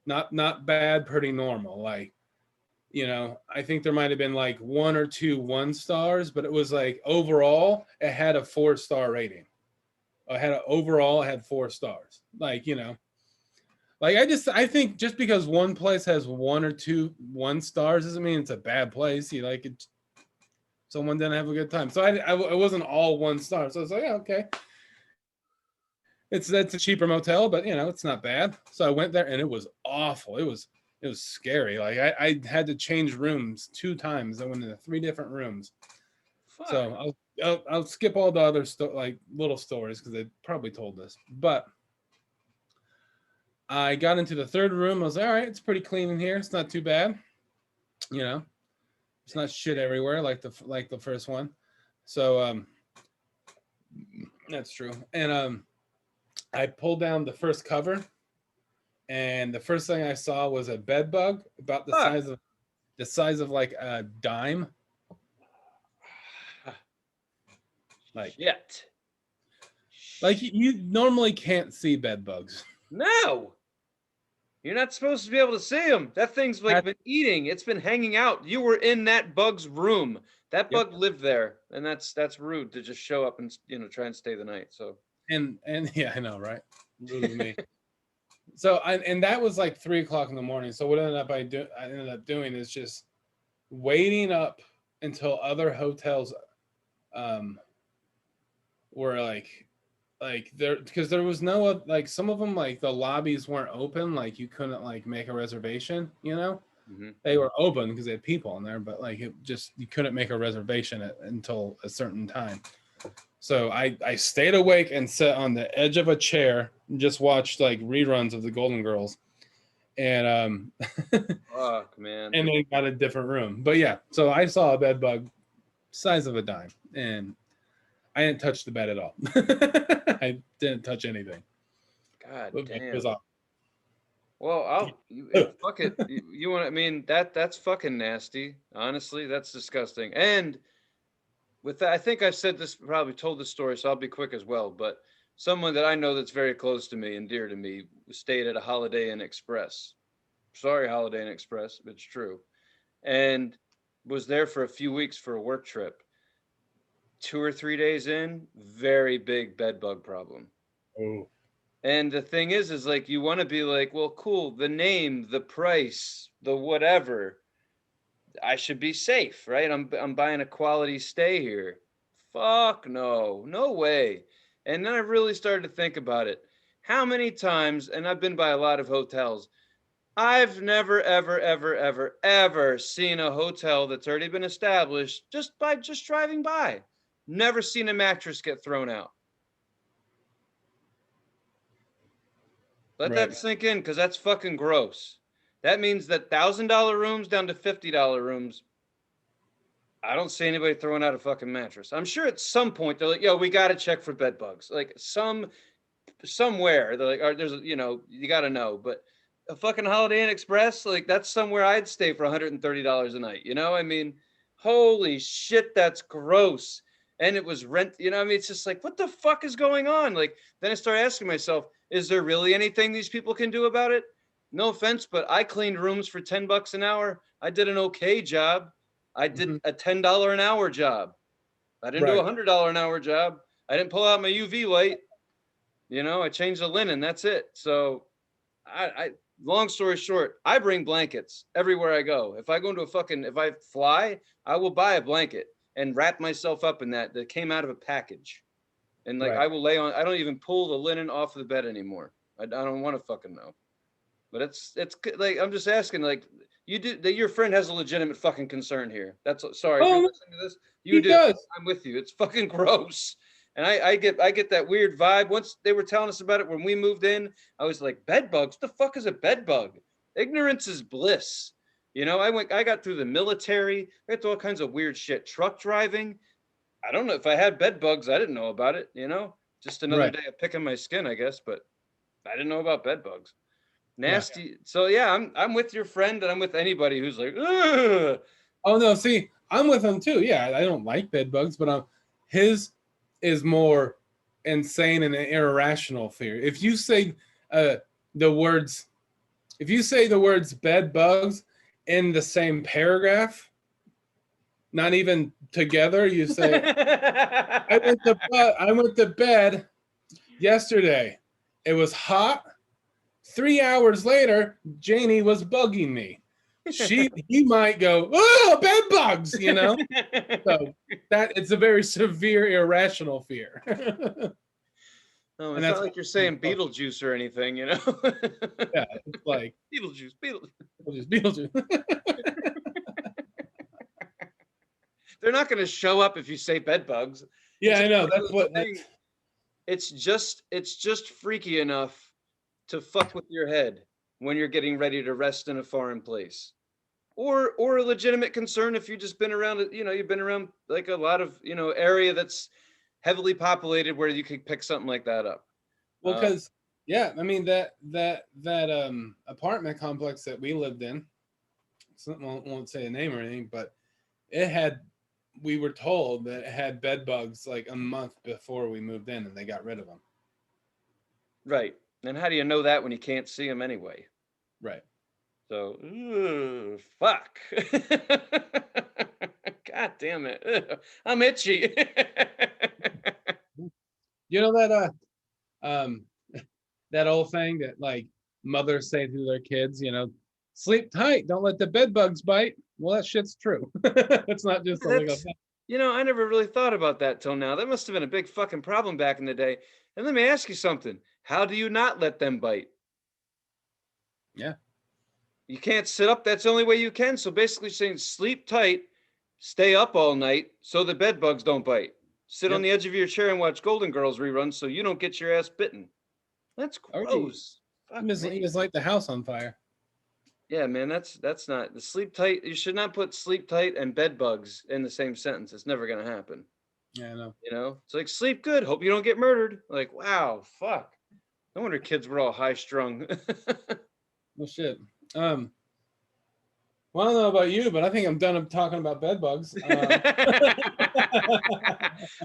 Not bad, pretty normal. Like, I think there might have been like 1 or 2 1-stars, but it was like overall it had a 4-star rating. It had 4 stars. Like, like I think just because one place has 1 or 2 1-stars doesn't mean it's a bad place. You like it, someone didn't have a good time. So I wasn't all 1 star. So I was like, yeah, okay. That's a cheaper motel, but it's not bad. So I went there and it was awful. It was scary. Like I had to change rooms 2 times. I went into 3 different rooms. Fuck. So I'll skip all the other like little stories because they probably told this. But I got into the 3rd room. I was like, all right, it's pretty clean in here. It's not too bad. It's not shit everywhere like the first one. So that's true. And I pulled down the first cover, and the first thing I saw was a bed bug about the Fuck. size of like a dime. Like Shit. you normally can't see bed bugs. No. You're not supposed to be able to see them. That thing's like been eating. It's been hanging out. You were in that bug's room. That bug lived there, and that's rude to just show up and try and stay the night. So And yeah, I know, right? Rude of me. So and that was like 3 o'clock in the morning. So what I ended up doing is just waiting up until other hotels were like there, because there was no like some of them, like the lobbies weren't open, like you couldn't like make a reservation. They were open because they had people in there, but like you couldn't make a reservation until a certain time. So I stayed awake and sat on the edge of a chair and just watched like reruns of the Golden Girls, and fuck, man. and then got a different room. But yeah, so I saw a bed bug size of a dime, and I didn't touch the bed at all. I didn't touch anything. God It damn. was off. Well, fuck it. You want? I mean, that's fucking nasty. Honestly, that's disgusting. And with that, I think I've said this, probably told this story, so I'll be quick as well. But someone that I know that's very close to me and dear to me stayed at a Holiday Inn Express. Sorry, Holiday Inn Express, but it's true. And was there for a few weeks for a work trip. 2 or 3 days in, very big bed bug problem. Oh. And the thing is like you want to be like, well, cool, the name, the price, the whatever. I should be safe, right? I'm buying a quality stay here. Fuck no. No way. And then I really started to think about it. How many times, and I've been by a lot of hotels, I've never, ever, ever, ever, ever seen a hotel that's already been established just by just driving by. Never seen a mattress get thrown out. Let that Right. sink in, because that's fucking gross. That means that $1,000 rooms down to $50 rooms. I don't see anybody throwing out a fucking mattress. I'm sure at some point they're like, yo, we got to check for bed bugs. Like somewhere they're like, there's, you got to know. But a fucking Holiday Inn Express, like that's somewhere I'd stay for $130 a night. I mean, holy shit, that's gross. And it was rent, I mean, it's just like, what the fuck is going on? Like, then I started asking myself, is there really anything these people can do about it? No offense, but I cleaned rooms for $10 an hour. I did an okay job. I did a $10 an hour job. I didn't do a $100 an hour job. I didn't pull out my UV light. I changed the linen. That's it. So I long story short, I bring blankets everywhere I go. If I go into if I fly, I will buy a blanket and wrap myself up in that came out of a package. And like, I will lay on, I don't even pull the linen off of the bed anymore. I don't want to fucking know. But it's like, I'm just asking, like, you do that. Your friend has a legitimate fucking concern here. Sorry. If you're listening to this, you do. Does. I'm with you. It's fucking gross. And I get that weird vibe. Once they were telling us about it when we moved in, I was like, bed bugs? What the fuck is a bed bug? Ignorance is bliss. I got through the military. I got through all kinds of weird shit. Truck driving. I don't know if I had bed bugs. I didn't know about it. Just another day of picking my skin, I guess. But I didn't know about bed bugs. Nasty. Yeah. So yeah, I'm with your friend, and I'm with anybody who's like, ugh. Oh no, see, I'm with him too. Yeah, I don't like bed bugs, but his is more insane and an irrational fear. If you say the words bed bugs in the same paragraph, not even together, you say I went to bed yesterday. It was hot. 3 hours later, Janie was bugging me. He might go, oh, bed bugs, So it's a very severe, irrational fear. No, it's not like you're saying Beetlejuice or anything, Yeah, it's like Beetlejuice. They're not going to show up if you say bed bugs. Yeah, I know. That's what. It's just freaky enough to fuck with your head when you're getting ready to rest in a foreign place, or a legitimate concern if you've just been around, you've been around like a lot of, area that's heavily populated where you could pick something like that up. Well, because I mean that apartment complex that we lived in, won't say a name or anything, but we were told that it had bed bugs like a month before we moved in, and they got rid of them. Right. And how do you know that when you can't see them anyway? Right. So, fuck. God damn it. I'm itchy. You know that old thing that like mothers say to their kids, sleep tight, don't let the bed bugs bite. Well, that shit's true. It's not just something. I never really thought about that till now. That must have been a big fucking problem back in the day. And let me ask you something. How do you not let them bite? Yeah. You can't sit up. That's the only way you can. So basically saying sleep tight, stay up all night so the bed bugs don't bite. Sit on the edge of your chair and watch Golden Girls reruns so you don't get your ass bitten. That's gross. You just light the house on fire. Yeah, man, that's not the sleep tight. You should not put sleep tight and bed bugs in the same sentence. It's never going to happen. Yeah, I know. It's like sleep good. Hope you don't get murdered. Like, wow, fuck. No wonder kids were all high strung. Well, shit. Well, I don't know about you, but I think I'm done talking about bed bugs.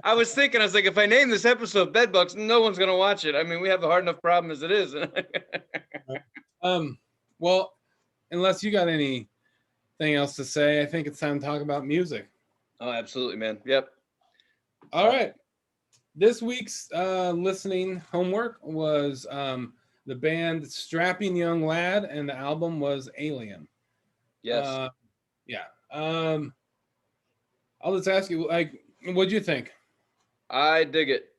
I was like, if I name this episode bed bugs, no one's going to watch it. I mean, we have a hard enough problem as it is. Well, unless you got anything else to say, I think it's time to talk about music. Oh, absolutely, man. Yep. All right. This week's listening homework was the band Strapping Young Lad, and the album was Alien. Yes. Yeah. I'll just ask you, like, what'd you think? I dig it.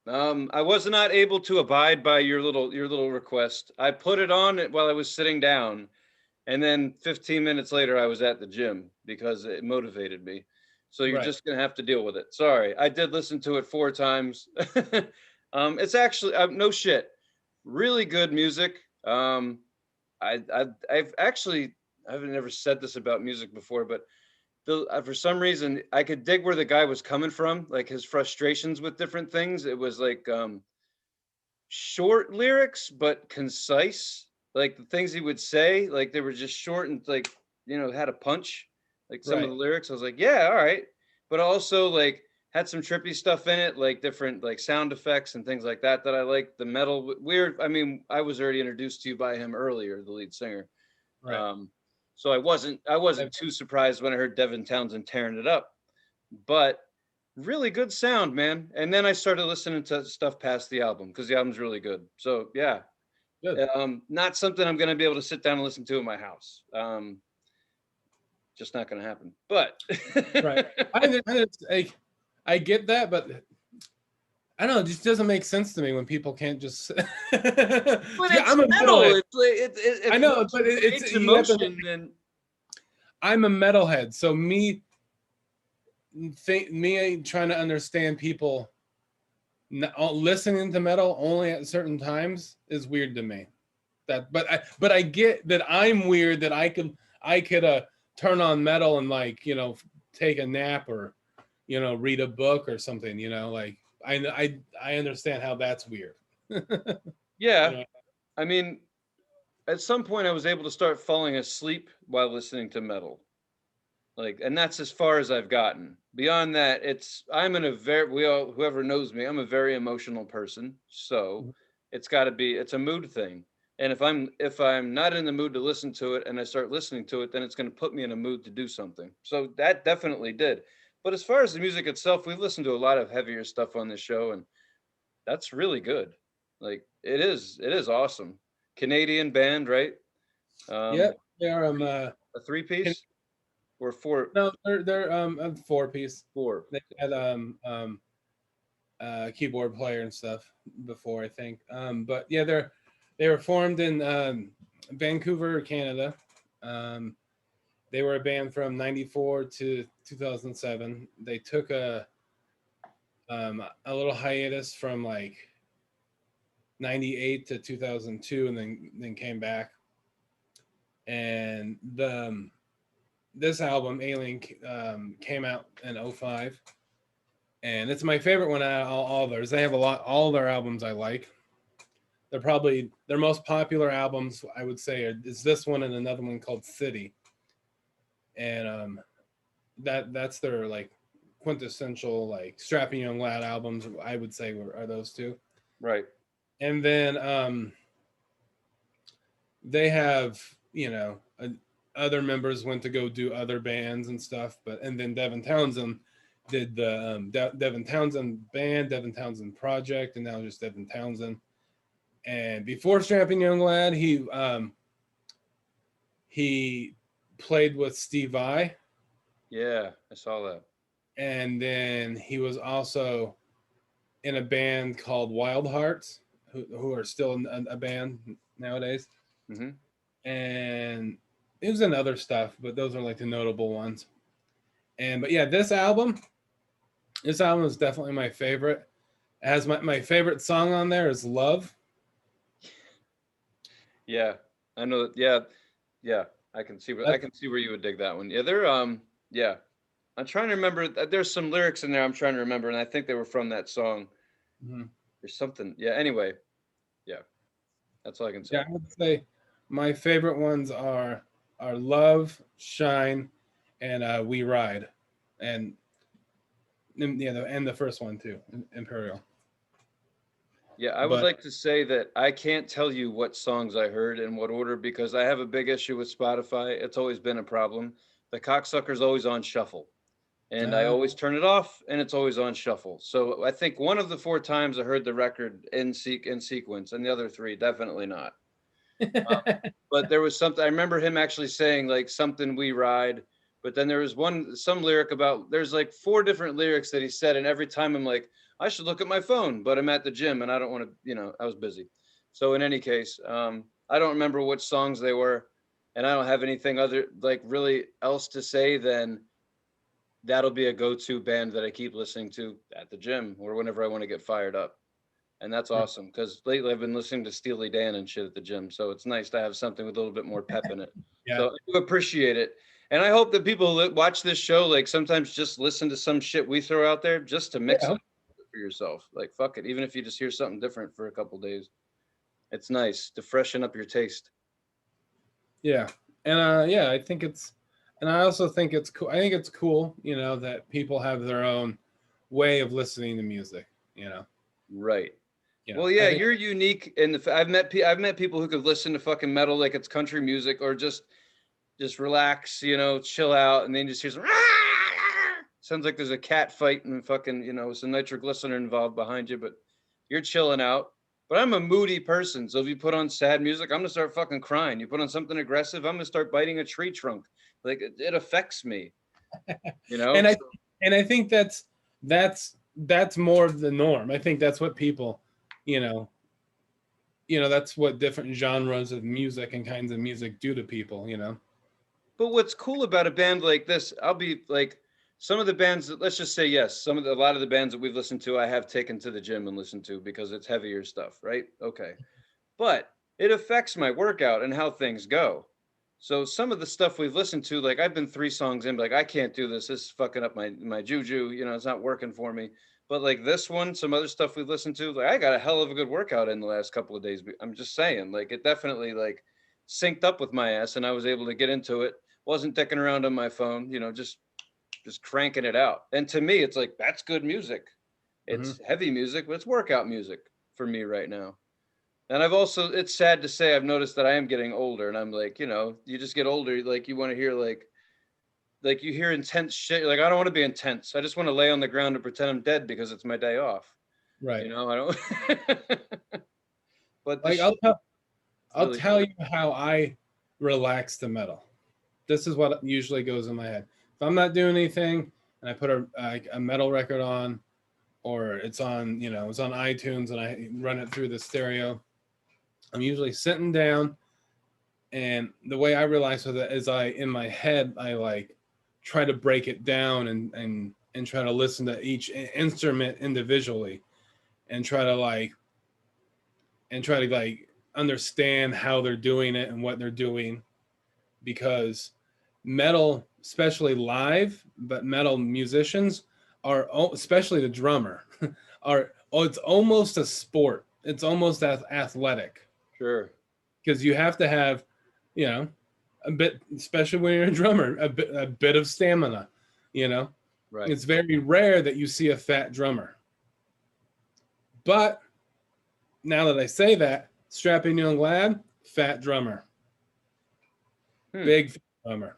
I was not able to abide by your little request. I put it on while I was sitting down, And then 15 minutes later, I was at the gym because it motivated me. So you're Right. just gonna have to deal with it. Sorry, I did listen to it 4 times. It's actually no shit, really good music. I've actually I've never said this about music before, but for some reason I could dig where the guy was coming from, like his frustrations with different things. It was like short lyrics but concise. Like the things he would say, like they were just short and like had a punch. Like some of Right. the lyrics, I was like, yeah, all right, but also like had some trippy stuff in it, like different like sound effects and things like that that I like. The metal weird. I mean, I was already introduced to you by him earlier, the lead singer. Right. Um, so I wasn't too surprised when I heard Devin Townsend tearing it up, but really good sound, man. And then I started listening to stuff past the album because the album's really good. So yeah, Good. not something I'm gonna be able to sit down and listen to in my house. Just not gonna happen. But Right. I get that, but I don't know. It just doesn't make sense to me when people can't just. but Yeah, it's I'm a metal. metalhead. It's like I if know, music but it's creates you have to. emotion, then I'm a metalhead, so me trying to understand people listening to metal only at certain times is weird to me. But I get that I'm weird that I could turn on metal and like take a nap or read a book or something. Like I understand how that's weird. you yeah. know I mean, at some point I was able to start falling asleep while listening to metal. Like, and that's as far as I've gotten. Beyond that, I'm in a very whoever knows me, I'm a very emotional person. So it's a mood thing. And if I'm not in the mood to listen to it and I start listening to it, then it's going to put me in a mood to do something. So that definitely did. But as far as the music itself, we've listened to a lot of heavier stuff on this show, and that's really good. Like it is awesome. Canadian band, right? yeah, Um, they are a three piece or four, no, they're a four piece. four. They had keyboard player and stuff before, I think. But yeah, they were formed in Vancouver, Canada. Um, they were a band from '94 to 2007. They took a little hiatus from like '98 to 2002, and then came back. And this album, Alien, came out in '05, and it's my favorite one out of all theirs. They have all their albums I like. They're probably their most popular albums, I would say, is this one and another one called City, and that's their like quintessential like strapping young lad albums. I would say are those two, Right. and then they have other members went to go do other bands and stuff, and then Devin Townsend did the Devin Townsend band, Devin Townsend project, and now just Devin Townsend. And before Strapping Young Lad, he played with Steve Vai, Yeah, I saw that. and then he was also in a band called Wild Hearts, who are still in a band nowadays. Hmm. And it was in other stuff, but those are like the notable ones. But yeah, this album is definitely my favorite. It has my favorite song on there is Love. Yeah, I know that. Yeah, yeah. I That's can see where you would dig that one. Yeah, yeah. I'm trying to remember. There's some lyrics in there I'm trying to remember, and I think they were from that song. mhm. There's something. Yeah. Anyway, yeah. That's all I can say. Yeah, I would say my favorite ones are Love, Shine, and We Ride, and yeah, and the first one too, Imperial. Yeah, I would But like to say that I can't tell you what songs I heard in what order because I have a big issue with Spotify. It's always been a problem. The cocksucker's always on shuffle, and I uh, always turn it off, and it's always on shuffle. So I think one of the 4 times I heard the record in sequence, and the other 3 definitely not. But there was something I remember him actually saying like something we ride, but then there was some lyric about there's like 4 different lyrics that he said, and every time I'm like I should look at my phone, but I'm at the gym and I don't want to, I was busy. So in any case, I don't remember which songs they were. and I don't have anything other like really else to say, then that'll be a go-to band that I keep listening to at the gym or whenever I want to get fired up. And that's Mm. awesome because lately I've been listening to Steely Dan and shit at the gym. So it's nice to have something with a little bit more pep in it. Yeah. So I do appreciate it. And I hope that people that watch this show, like sometimes just listen to some shit we throw out there just to mix Yeah. it for yourself. Like, fuck it. Even if you just hear something different for a couple days, it's nice to freshen up your taste. Yeah. And yeah, I think it's, and I also think it's cool. I think it's cool, you know, that people have their own way of listening to music, you know. Right. You know, Well, I yeah, think you're unique in the. I've met people who could listen to fucking metal like it's country music or just relax, chill out, and then just hear some. Sounds like there's a cat fight and fucking, some nitroglycerin involved behind you, but you're chilling out. But I'm a moody person, so if you put on sad music, I'm gonna start fucking crying. You put on something aggressive, I'm gonna start biting a tree trunk. Like it affects me, you know. and I and I think that's more of the norm. I think that's what people, you know, that's what different genres of music and kinds of music do to people, you know. But what's cool about a band like this, I'll be like some of the bands that let's just say yes, a lot of the bands that we've listened to, I have taken to the gym and listened to because it's heavier stuff, right? Okay. But it affects my workout and how things go. So some of the stuff we've listened to, like I've been 3 songs in, like I can't do this. This is fucking up my juju. It's not working for me. But like this one, some other stuff we've listened to, like I got a hell of a good workout in the last couple of days. I'm just saying, like it definitely like synced up with my ass, and I was able to get into it. Wasn't dicking around on my phone, just cranking it out. And to me, it's like that's good music. Mm-hmm. It's heavy music, but it's workout music for me right now. And I've also, it's sad to say, I've noticed that I am getting older, and I'm like, you just get older, like you want to hear like you hear intense shit. Like I don't want to be intense. I just want to lay on the ground and pretend I'm dead because it's my day off. Right. I don't. But the Like shit is I'll really tell good. you how I relax the metal. This is what usually goes in my head. If I'm not doing anything and I put a metal record on, or it's on, it's on iTunes and I run it through the stereo, I'm usually sitting down, and the way I relax with it is in my head, I like try to break it down and try to listen to each instrument individually and try to like understand how they're doing it and what they're doing, because metal, especially live, but metal musicians are, especially the drummer, are, it's almost a sport. It's almost as athletic, Sure. because you have to have, you know, a bit, especially when you're a drummer, a bit of stamina, you know. Right. It's very rare that you see a fat drummer. But now that I say that, strapping young lad, fat drummer, Hmm. big fat drummer.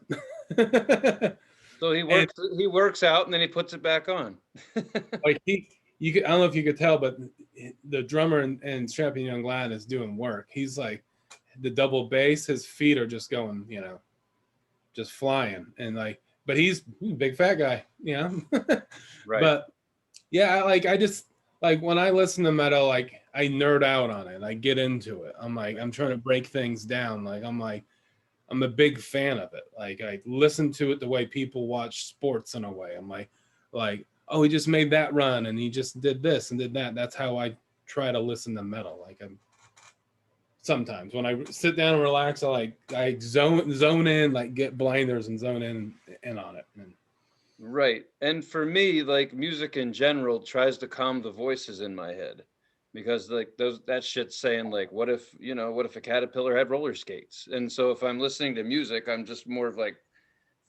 So And he works out and then he puts it back on. like you could, I don't know if you could tell, but the drummer and strapping young lad is doing work. He's like the double bass, his feet are just going, just flying, and like, but he's a big fat guy, Right. But yeah, I just like when I listen to metal, like I nerd out on it. I get into it. I'm trying to break things down. I'm a big fan of it. Like I listen to it the way people watch sports in a way. I'm like, oh, he just made that run and he just did this and did that. That's how I try to listen to metal. Like I'm sometimes when I sit down and relax, I zone in, like get blinders and zone in on it. And Right. And for me, like music in general tries to calm the voices in my head because like that shit's saying like what if a caterpillar had roller skates? And so if I'm listening to music, I'm just more of like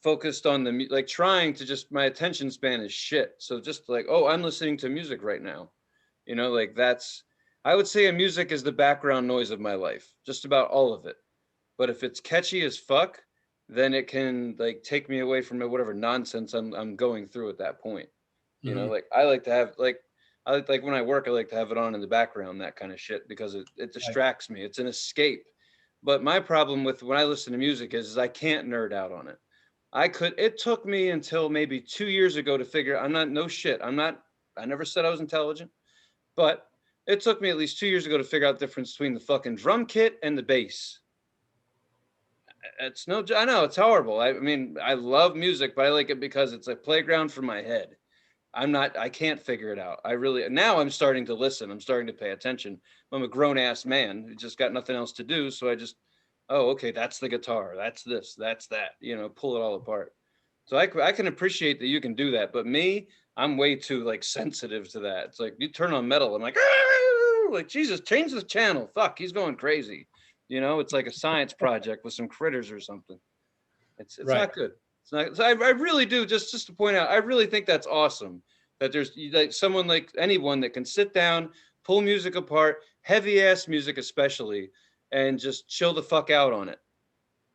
focused on like trying to just my attention span is shit. So just like, oh, I'm listening to music right now. Like that's I would say a music is the background noise of my life, just about all of it. But if it's catchy as fuck, then it can like take me away from whatever nonsense I'm going through at that point. mhm. Like I like to have like I like when I work, I like to have it on in the background, that kind of shit, because it I, distracts me. It's an escape. But my problem with when I listen to music is I can't nerd out on it. It took me until maybe 2 years ago to figure I'm not no shit. I never said I was intelligent, but it took me at least 2 years ago to figure out the difference between the fucking drum kit and the bass. It's no, I know it's horrible. I mean, I love music, but I like it because it's a playground for my head. I can't figure it out. Now I'm starting to listen. I'm starting to pay attention. I'm a grown ass man who just got nothing else to do. So oh, okay, that's the guitar. That's this, that's that, pull it all apart. So I can appreciate that you can do that. But me, I'm way too like sensitive to that. It's like you turn on metal, I'm like, like, Jesus, change the channel. Fuck, he's going crazy. It's like a science project with some critters or something. It's Right. not good. It's not. So I really do, just to point out, I really think that's awesome that there's like someone, like anyone, that can sit down, pull music apart, heavy ass music especially, and just chill the fuck out on it.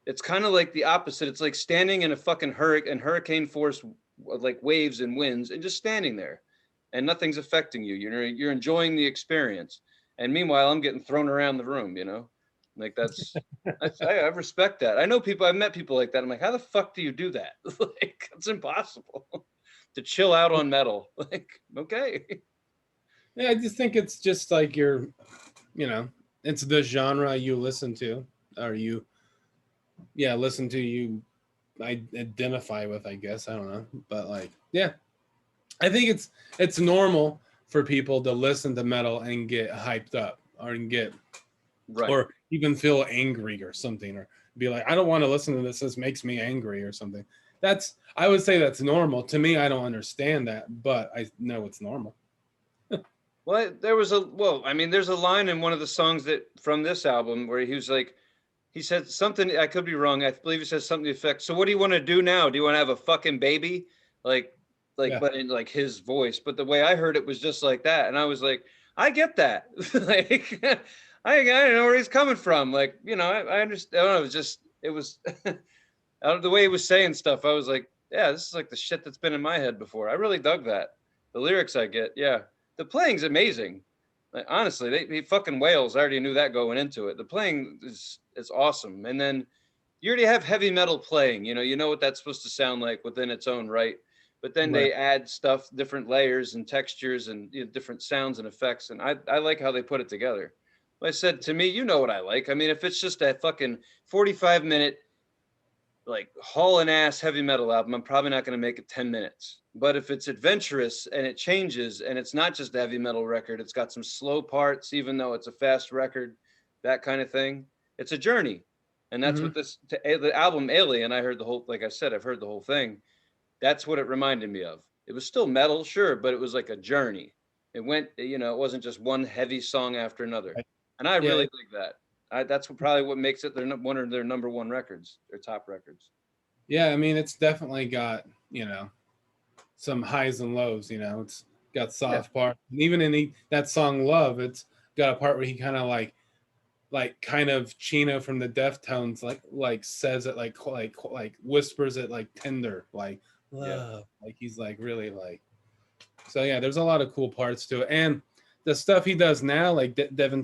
It's kind of like the opposite. It's like standing in a fucking hurricane force, like waves and winds, and just standing there, and nothing's affecting you. You're enjoying the experience. And meanwhile, I'm getting thrown around the room. Like I respect that. I know people. I've met people like that. I'm like, how the fuck do you do that? Like, it's impossible to chill out on metal. Like, okay. Yeah, I just think it's just like it's the genre you listen to, or listen to, you identify with, I guess. I don't know. But like, yeah, I think it's normal for people to listen to metal and get hyped up, or get Right. or even feel angry or something, or be like, I don't want to listen to this. This makes me angry or something. I would say that's normal. To me, I don't understand that, but I know it's normal. Well, there's a line in one of the songs from this album where he was like, he said something, I could be wrong. I believe he says something to the effect, so what do you want to do now? Do you want to have a fucking baby? Yeah. But in like his voice. But the way I heard it was just like that. And I was like, I get that. Like, I don't know where he's coming from. Like, I understand. I don't know. It was the way he was saying stuff. I was like, yeah, this is like the shit that's been in my head before. I really dug that. The lyrics I get. Yeah. The playing's amazing. Like, honestly, they fucking whales. I already knew that going into it. The playing is awesome. And then you already have heavy metal playing. You know what that's supposed to sound like within its own right. But then they add stuff, different layers and textures, and different sounds and effects. And I like how they put it together. I said, to me, you know what I like. I mean, if it's just a fucking 45-minute, like, hauling ass heavy metal album, I'm probably not going to make it 10 minutes. But if it's adventurous and it changes, and it's not just a heavy metal record, it's got some slow parts, even though it's a fast record, that kind of thing. It's a journey. And that's what the album Alien, I heard the whole, like I said, I've heard the whole thing. That's what it reminded me of. It was still metal, sure, but it was like a journey. It went, it wasn't just one heavy song after another. And I really like that. That's probably what makes it one of their number one records, their top records. Yeah, I mean, it's definitely got, some highs and lows. It's got soft parts. And even in that song Love, it's got a part where he kind of like kind of Chino from the Deftones, like says it like whispers it like tender, like love. Like he's like really like. So yeah, there's a lot of cool parts to it. And the stuff he does now, like Devin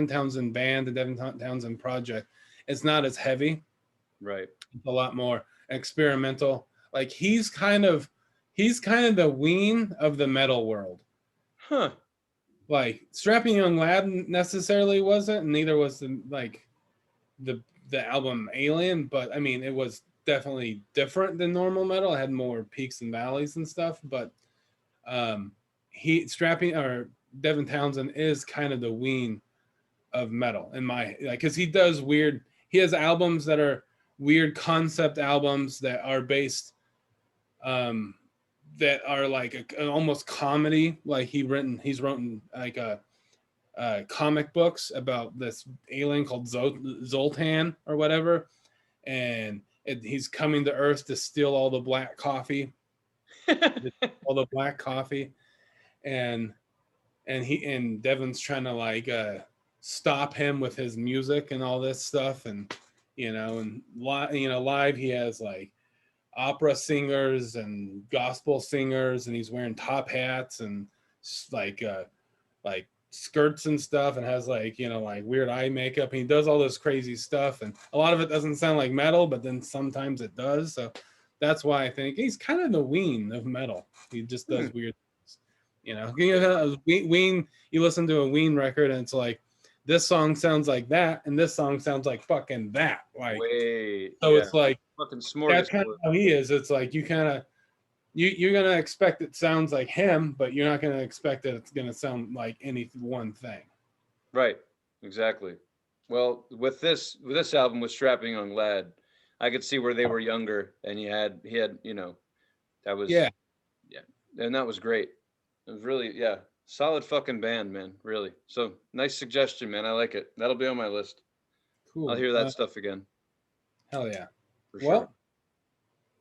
Townsend Band, the Devin Townsend Project, it's not as heavy. Right. It's a lot more experimental. Like he's kind of the Ween of the metal world. Huh. Like Strapping Young Lad necessarily wasn't, and neither was the album Alien, but I mean, it was definitely different than normal metal. It had more peaks and valleys and stuff, but Devin Townsend is kind of the Ween of metal in my, like, because he has albums that are weird concept albums that are based that are like an almost comedy. Like he's written like comic books about this alien called Zoltan or whatever, and he's coming to Earth to steal all the black coffee. All the black coffee, and Devin's trying to like stop him with his music and all this stuff, and live he has like opera singers and gospel singers, and he's wearing top hats and like skirts and stuff, and has like like weird eye makeup, and he does all this crazy stuff, and a lot of it doesn't sound like metal, but then sometimes it does. So that's why I think he's kind of the Ween of metal. He just does weird things. Ween, you listen to a Ween record and it's like this song sounds like that, and this song sounds like fucking that. Like, Wait, so yeah, it's like fucking that's kind of smorgasbord. how he is. It's like you kind of you're gonna expect it sounds like him, but you're not gonna expect that it's gonna sound like any one thing. Right, exactly. Well, with this album with Strapping Young Lad, I could see where they were younger, and he had that was Yeah, yeah, and that was great. It was really solid fucking band, man. Really. So nice suggestion, man. I like it. That'll be on my list. I'll cool. hear that stuff again Hell yeah. for sure. Well,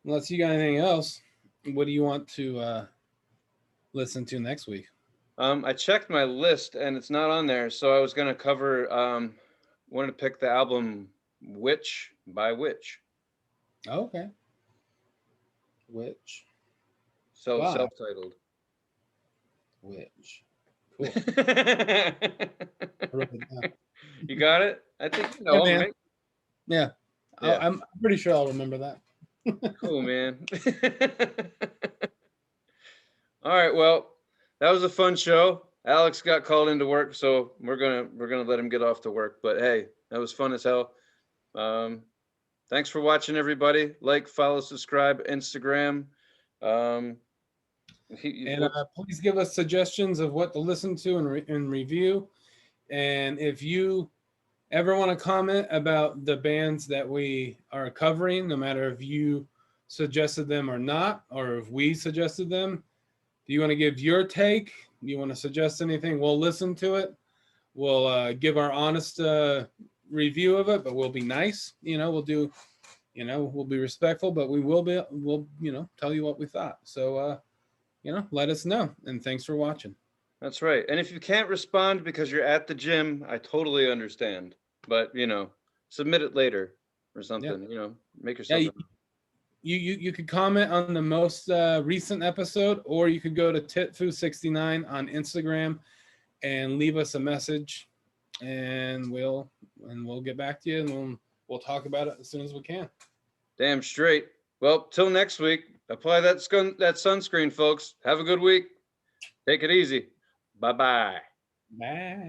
unless you got anything else, what do you want to listen to next week? I checked my list and it's not on there, so I was gonna cover wanted to pick the album Witch by Witch. Okay. Which? So Bye. self-titled. Which? Cool. You got it? I think you Yeah, know 'em, man. right? Yeah. Yeah. I'm pretty sure I'll remember that. Cool, man. All right, well, that was a fun show. Alex got called into work, so we're gonna let him get off to work. But hey, that was fun as hell. Thanks for watching, everybody. Like, follow, subscribe, Instagram. Um, And please give us suggestions of what to listen to and review. And if you ever want to comment about the bands that we are covering, no matter if you suggested them or not, or if we suggested them, do you want to give your take? Do you want to suggest anything? We'll listen to it. We'll give our honest review of it, but we'll be nice. We'll do, we'll be respectful, but we'll tell you what we thought. So, let us know. And thanks for watching. That's right. And if you can't respond because you're at the gym, I totally understand. But submit it later or something. Make yourself. You could comment on the most recent episode, or you could go to Titfu69 on Instagram and leave us a message, and we'll get back to you, and we'll talk about it as soon as we can. Damn straight. Well, till next week. Apply that sunscreen, folks. Have a good week. Take it easy. Bye-bye. Bye.